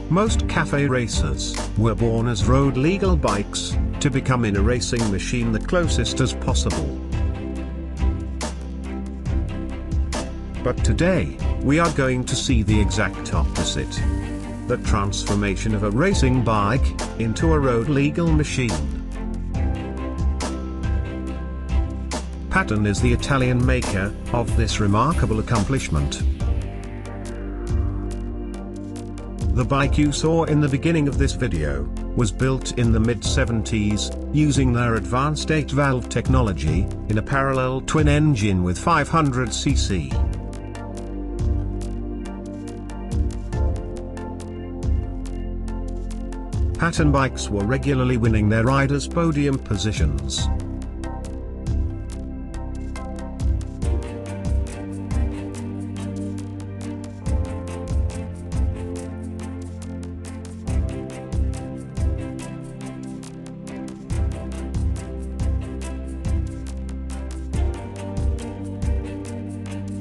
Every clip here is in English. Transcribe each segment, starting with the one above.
Most cafe racers were born as road legal bikes, to become in a racing machine the closest as possible. But today, we are going to see the exact opposite. The transformation of a racing bike into a road legal machine. Paton is the Italian maker of this remarkable accomplishment. The bike you saw in the beginning of this video was built in the mid-70s, using their advanced 8-valve technology, in a parallel twin engine with 500cc. Paton bikes were regularly winning their riders' podium positions.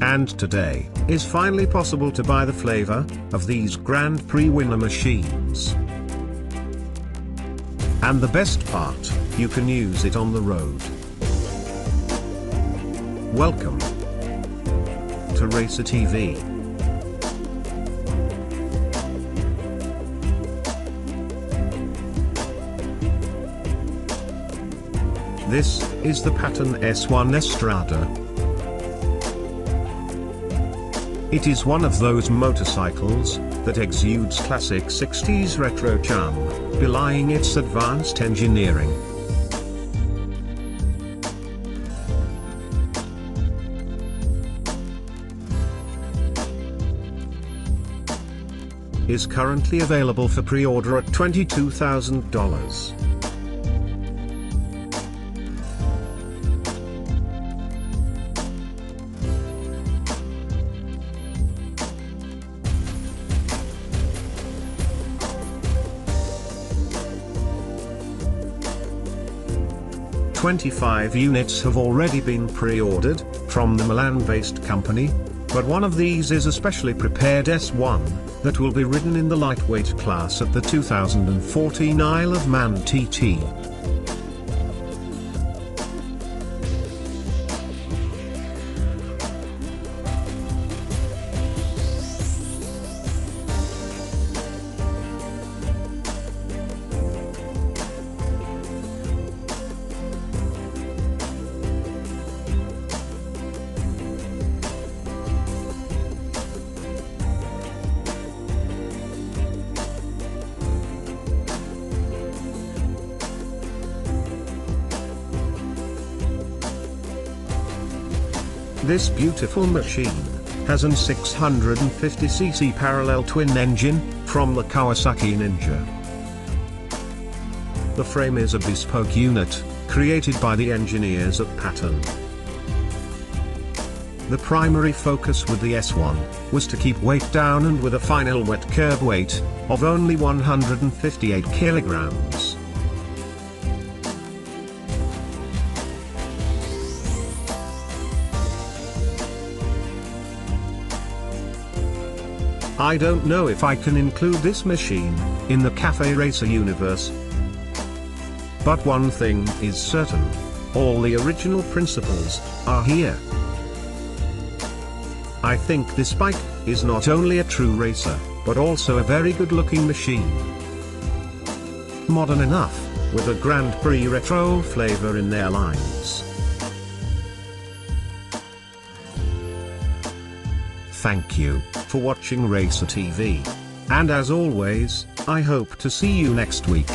And today, is finally possible to buy the flavor of these Grand Prix winner machines. And the best part, you can use it on the road. Welcome to Racer TV. This is the Paton S1 Strada. It is one of those motorcycles that exudes classic 60s retro charm, belying its advanced engineering. Is currently available for pre-order at $22,000. 25 units have already been pre-ordered, from the Milan-based company, but one of these is a specially prepared S1, that will be ridden in the lightweight class at the 2014 Isle of Man TT. This beautiful machine has an 650cc parallel twin engine from the Kawasaki Ninja. The frame is a bespoke unit, created by the engineers at Paton. The primary focus with the S1 was to keep weight down, and with a final wet curb weight of only 158 kilograms. I don't know if I can include this machine in the Cafe Racer universe. But one thing is certain, all the original principles are here. I think this bike is not only a true racer, but also a very good-looking machine. Modern enough, with a Grand Prix retro flavor in their lines. Thank you for watching Racer TV. And as always, I hope to see you next week.